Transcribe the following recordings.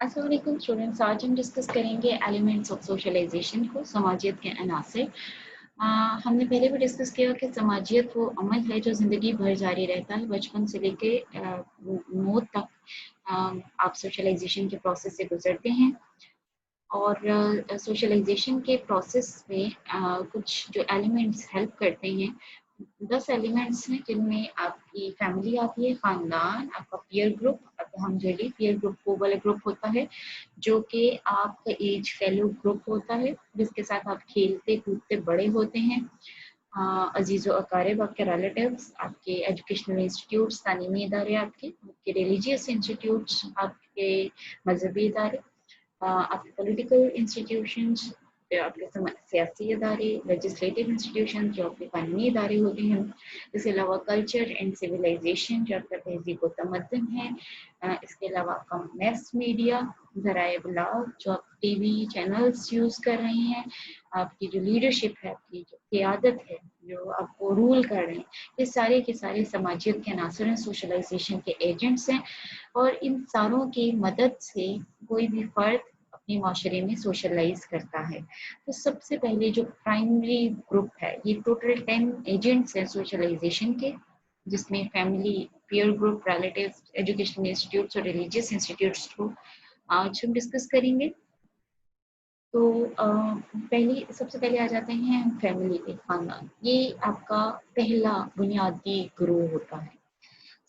अस्सलाम वालेकुम स्टूडेंट्स, आज हम डिस्कस करेंगे एलिमेंट्स ऑफ सोशलाइजेशन को, समाजियत के अनासर। हमने पहले भी डिस्कस किया कि समाजियत वो अमल है जो ज़िंदगी भर जारी रहता है, बचपन से लेके मौत तक। आप सोशलाइजेशन के प्रोसेस से गुजरते हैं और सोशलाइजेशन के प्रोसेस में कुछ जो एलिमेंट्स हेल्प करते हैं, 10 एलिमेंट्स हैं जिनमें आपकी फैमिली आती है, ख़ानदान, आपका पीयर ग्रुप। अब हम जनरली पीयर ग्रुप वो वाला ग्रुप होता है जो कि आपका एज फेलो ग्रुप होता है, जिसके साथ आप खेलते कूदते बड़े होते हैं। अजीज़ व अकारिब, आपके रिलेटिव्स, आपके एजुकेशनल इंस्टीट्यूट्स, तालीमी इदारे, आपके रिलीजियस इंस्टीट्यूट्स, आपके मजहबी इदारे, आपके पॉलिटिकल इंस्टीट्यूशंस, आपके सियासी इदारे, लेजिस्लेटिव इंस्टीट्यूशन जो आपके कानूनी इदारे होते हैं। इसके अलावा कल्चर एंड सिविलाइजेशन जो आपका तहजीब व तमद्दुन है। इसके अलावा आपका मैस मीडिया, ज़राए इब्लाग जो आप टीवी चैनल्स यूज़ कर रहे हैं, आपकी जो लीडरशिप है, आपकी जो क़ियादत है, जो आपको रूल कर रहे हैं, ये सारे के सारे समाजियत के अनासर हैं, सोशलाइजेशन के एजेंट्स हैं। और इन सारों की मदद से कोई भी फ़र्द अपने माशरे में सोशलाइज करता है। तो सबसे पहले जो प्राइमरी ग्रुप है, ये टोटल 10 एजेंट्स हैं सोशलाइजेशन के, जिसमें family, peer group, relatives, educational institutes और रिलीजियस इंस्टीट्यूट्स को आज हम डिस्कस करेंगे। तो सबसे पहले आ जाते हैं फैमिली पे, खानदान। ये आपका पहला बुनियादी ग्रुप होता है।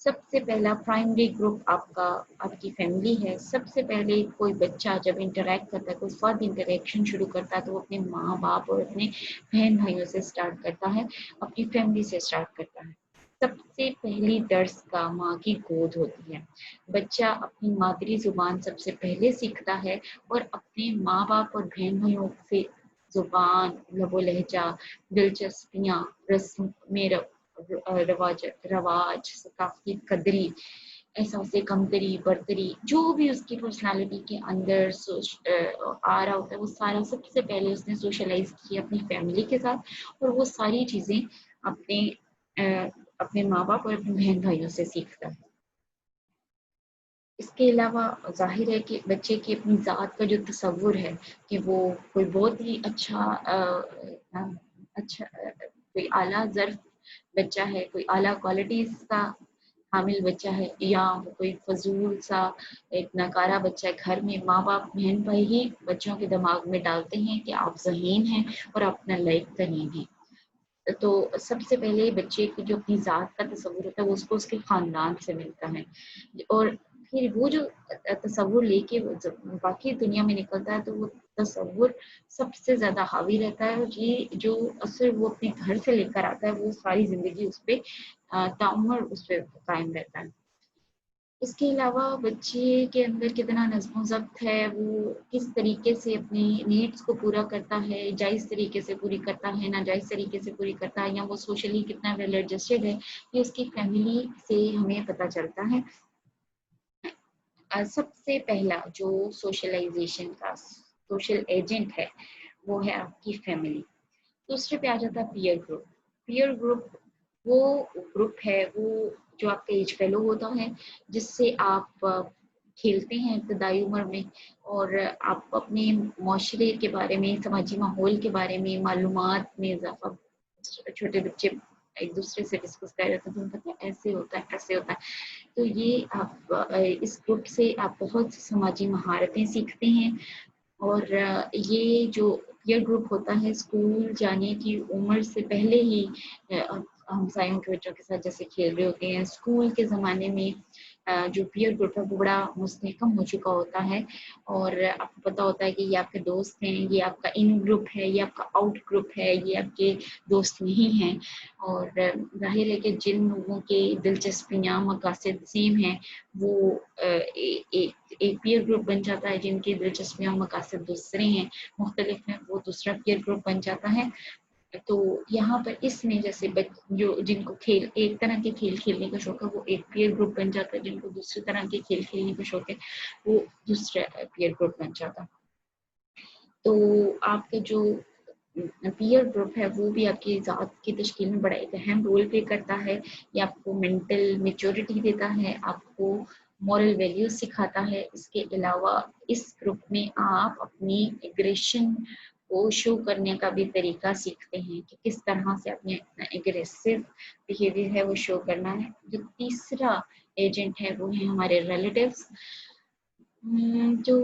सबसे पहला प्राइमरी ग्रुप आपकी फैमिली है। सबसे पहले कोई बच्चा जब इंटरैक्ट करता है, कोई फ़र्द इंटरेक्शन शुरू करता है, तो वो अपने माँ-बाप और अपने बहन-भाइयों से स्टार्ट करता है, अपनी फैमिली से स्टार्ट करता है। सबसे पहली दर्स का माँ की गोद होती है। बच्चा अपनी मादरी ज़ुबान सबसे पहले सीखता है और अपने माँ-बाप और बहन-भाइयों से ज़ुबान, लबो-लहजा, दिलचस्पियाँ, रस्म में रवाज, सकाफ़ती कदरी, एहसास कमतरी, बरतरी, जो भी उसकी पर्सनालिटी के अंदर आ रहा होता है, वो सारा सबसे पहले उसने सोशलाइज़ किया अपनी फैमिली के साथ, और वो सारी चीज़ें अपने अ, अपने माँ-बाप और अपने बहन-भाइयों से सीखता है। इसके अलावा ज़ाहिर है कि बच्चे की अपनी ज़ात का जो तसव्वुर है कि वो कोई बहुत ही कोई आला ज़र्फ़ बच्चा है, कोई आला क्वालिटीज़ का हामिल बच्चा है, या वो कोई फ़ज़ूल सा एक नकारा बच्चा है। घर में माँ-बाप, बहन-भाई ही बच्चों के दिमाग में डालते हैं कि आप ज़हीन हैं और आप नालायक तरीन हैं। तो सबसे पहले बच्चे की जो अपनी ज़ात का तसव्वुर होता है, वो उसको उसके ख़ानदान से मिलता है, और फिर वो जो तसव्वुर लेके वो जब बाकी दुनिया में निकलता है, तो वो तसव्वुर सबसे ज़्यादा हावी रहता है, और ये जो असर वो अपने घर से लेकर आता है, वो सारी ज़िंदगी उस पे ताउम्र उस पे कायम रहता है। इसके अलावा बच्चे के अंदर कितना नज़्म-ओ-ज़ब्त है, वो किस तरीके से अपनी नीड्स को पूरा करता है, जायज़ तरीके से पूरी करता है, नाजायज़ तरीके से पूरी करता है, या वो सोशली कितना वेल एडजस्टेड है, ये उसकी फैमिली से हमें पता चलता है। सबसे पहला जो सोशलाइज़ेशन का सोशल एजेंट है, वो है आपकी फैमिली। दूसरे पे आ जाता है पीयर ग्रुप। पीयर ग्रुप वो ग्रुप है, वो जो आपका एज फेलो होता है, जिससे आप खेलते हैं इब्तदाई उम्र में, और आप अपने माशरे के बारे में, समाजी माहौल के बारे में मालूमात में इज़ाफ़ा, छोटे बच्चे एक दूसरे से डिस्कस कर रहे थे, तुम्हें पता है ऐसे होता है, ऐसे होता है। तो ये आप इस ग्रुप से आप बहुत समाजी महारतें सीखते हैं। और ये जो पीयर ग्रुप होता है, स्कूल जाने की उम्र से पहले ही हमसायों के बच्चों के साथ जैसे खेल रहे होते हैं। स्कूल के ज़माने में जो पीयर ग्रुप है वो बड़ा मुस्तहकम हो चुका होता है, और आपको पता होता है कि ये आपके दोस्त हैं, ये आपका इन ग्रुप है, ये आपका आउट ग्रुप है, ये आपके दोस्त नहीं हैं। और ज़ाहिर है कि जिन लोगों के दिलचस्पियाँ, मकासद सेम हैं, वो एक पीयर ग्रुप बन जाता है। जिनकी दिलचस्पियाँ और मकासद दूसरे हैं, मुख्तलिफ हैं, वो दूसरा पीयर ग्रुप बन जाता है। तो यहाँ पर इसमें जैसे जो जिनको खेल एक तरह के खेल खेलने का शौक है, वो एक पीयर ग्रुप बन जाता है, जिनको दूसरे तरह के खेल खेलने का शौक है, वो दूसरा पीयर ग्रुप बन जाता है। तो आपके जो पीयर ग्रुप है, वो भी आपकी ज़ात की तश्कील में बड़ा एक अहम रोल प्ले करता है। ये आपको मेंटल मैच्योरिटी देता है, आपको मॉरल वैल्यूज सिखाता है। इसके अलावा इस ग्रुप में आप अपनी एग्रेशन को शो करने का भी तरीका सीखते हैं कि किस तरह से अपने एग्रेसिव बिहेवियर है वो शो करना है। जो तीसरा एजेंट है वो है हमारे रिलेटिव्स। जो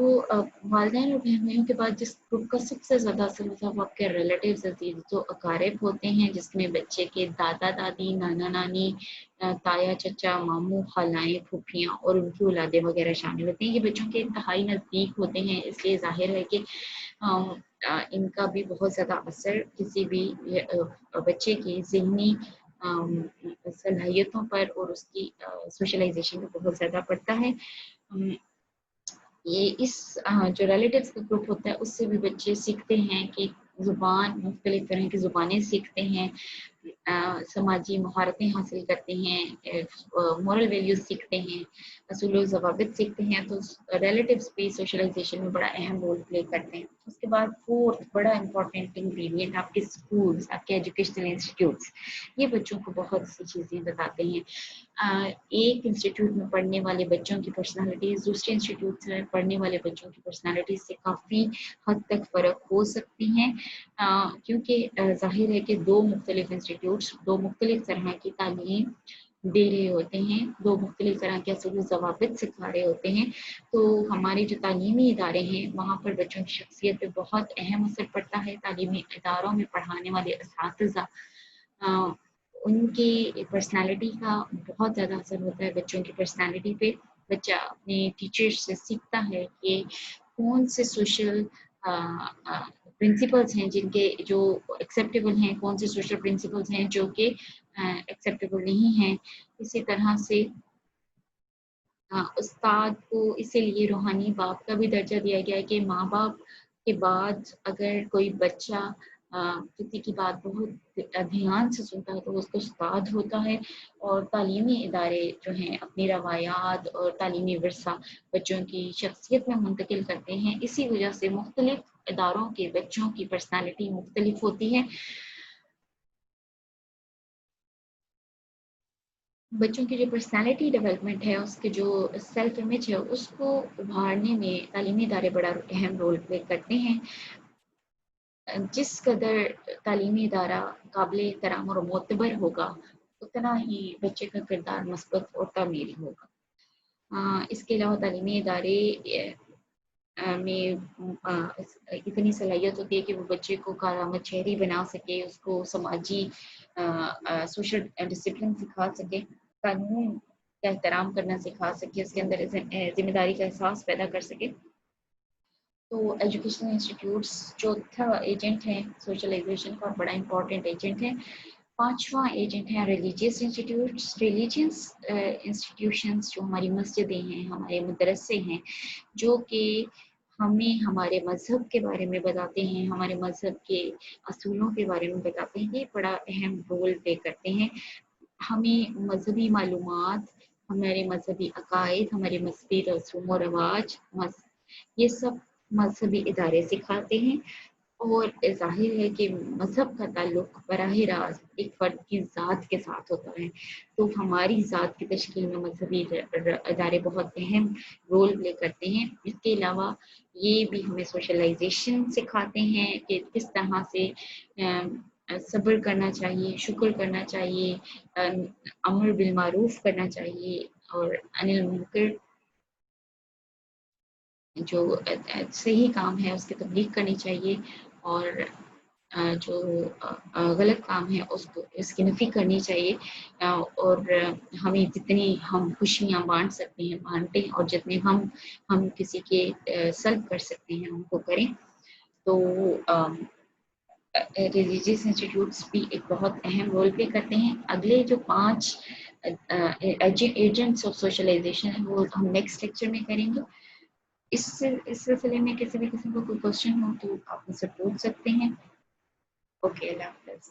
वालिदैन और बहन के बाद जिस ग्रुप का सबसे ज़्यादा असर होता है वो आपके रिलेटिव्स अजीज जो अकारिब होते हैं, जिसमें बच्चे के दादा दादी, नाना नानी, ताया चचा, मामू, खालाएं, फूफियाँ और उनकी औलादें वगैरह शामिल होते हैं। ये बच्चों के इंतहाई नज़दीक होते हैं, इसलिए जाहिर है कि इनका भी बहुत ज़्यादा असर किसी भी बच्चे की ज़हनी सलाहियतों पर और उसकी सोशलाइजेशन पर बहुत ज़्यादा पड़ता है। ये इस जो रिलेटिव्स का ग्रुप होता है उससे भी बच्चे सीखते हैं कि ज़ुबान, मुख्तलिफ तरह की ज़ुबानें सीखते हैं, समाजी महारतें हासिल करते हैं, मॉरल वैल्यूज सीखते हैं, असूल ज़वाबित सीखते हैं। तो रिलेटिव्स भी सोशलाइजेशन में बड़ा अहम रोल प्ले करते हैं। उसके बाद फोर्थ बड़ा इंपॉर्टेंट इंग्रेडिएंट आपके स्कूल्स, आपके एजुकेशनल इंस्टीट्यूट्स, ये बच्चों को बहुत सी चीज़ें बताते हैं। एक इंस्टीट्यूट में पढ़ने वाले बच्चों की पर्सनालिटीज़ दूसरे इंस्टीट्यूट में पढ़ने वाले बच्चों की पर्सनालिटीज़ से काफ़ी हद तक फ़र्क हो सकती हैं, क्योंकि जाहिर है कि दो मुख्तलिफ इंस्टीट्यूट्स दो मुख्तलिफ तरह की तालीम दे रहे होते हैं, दो मुख्तलिफ तरह के असूल ज़वाबित सिखा रहे होते हैं। तो हमारे जो तालीमी इदारे हैं वहाँ पर बच्चों की शख्सियत पे बहुत अहम असर पड़ता है। तालीमी इदारों में पढ़ाने वाले असातिज़ा, उनकी पर्सनालिटी का बहुत ज़्यादा असर होता है बच्चों की पर्सनालिटी पे। बच्चा अपने टीचर्स से सीखता है कि कौन से सोशल प्रिंसिपल्स हैं जिनके जो एक्सेप्टेबल हैं, कौन से सोशल प्रिंसिपल्स हैं जो कि एक्सेप्टेबल नहीं हैं। इसी तरह से उस्ताद को इसीलिए रूहानी बाप का भी दर्जा दिया गया है कि माँ बाप के बाद अगर कोई बच्चा किसी की बात बहुत ध्यान से सुनता है तो उसका उस्ताद होता है। और तालीमी इदारे जो हैं अपनी रवायात और तालीमी वर्सा बच्चों की शख्सियत में मुंतकिल करते हैं। इसी वजह से मुख्तलिफ इदारों के बच्चों की पर्सनालिटी मुख्तलिफ होती है। बच्चों की जो पर्सनालिटी डेवलपमेंट है, उसके जो सेल्फ इमेज है, उसको उभारने में तालीमी इदारे बड़ा अहम रोल प्ले करते हैं। जिस कदर तालीमी इदारा काबिल एहतराम और मोतबर होगा, उतना ही बच्चे का किरदार मस्बत और तामीरी होगा। इसके अलावा तालीमी इदारे में इतनी सलाहियत होती है कि वो बच्चे को कारआमद शहरी बना सके, उसको समाजी सोशल डिसिप्लिन सिखा सके, कानून का एहतराम करना सिखा सके, उसके अंदर जिम्मेदारी का एहसास पैदा कर सके। तो एजुकेशनल इंस्टीट्यूट्स चौथा एजेंट है सोशलाइजेशन का, बड़ा इंपॉर्टेंट एजेंट है। पांचवा एजेंट है रिलीजियस इंस्टीट्यूट्स। रिलीजियस इंस्टीट्यूशंस जो हमारी मस्जिदें हैं, हमारे मदरसे हैं, जो कि हमें हमारे मज़हब के बारे में बताते हैं, हमारे मज़हब के असूलों के बारे में बताते हैं, ये बड़ा अहम रोल प्ले करते हैं। हमें मजहबी मालूमात, हमारे मजहबी अकायद, हमारे मजहबी रस्म व रवाज, ये सब मजहबी इदारे सिखाते हैं। और जाहिर है कि मजहब का ताल्लुक बराह रास्त एक फ़र्द की ज़ात के साथ होता है, तो हमारी ज़ात की तश्कील में मजहबी इदारे बहुत अहम रोल प्ले करते हैं। इसके अलावा ये भी हमें सोशलाइजेशन सिखाते हैं कि किस तरह से सब्र करना चाहिए, शुक्र करना चाहिए, अमर बिल मारूफ करना चाहिए और अनिल मुनकर जो सही काम है उसकी तबलीग करनी चाहिए, और जो गलत काम है उसको उसकी नफ़ी करनी चाहिए। और हमें जितनी हम खुशियाँ बांट सकते हैं बांटें, और जितने हम किसी के सल्ब कर सकते हैं उनको करें। तो रिलीजियस इंस्टीट्यूट्स भी एक बहुत अहम रोल प्ले करते हैं। अगले जो 5 एजेंट्स ऑफ सोशलाइजेशन है वो हम नेक्स्ट लेक्चर में करेंगे। इस सिलसिले में किसी भी किस्म का कोई क्वेश्चन हो तो आप मुझसे पूछ सकते हैं। ओके, अल्लाह हाफ़िज़।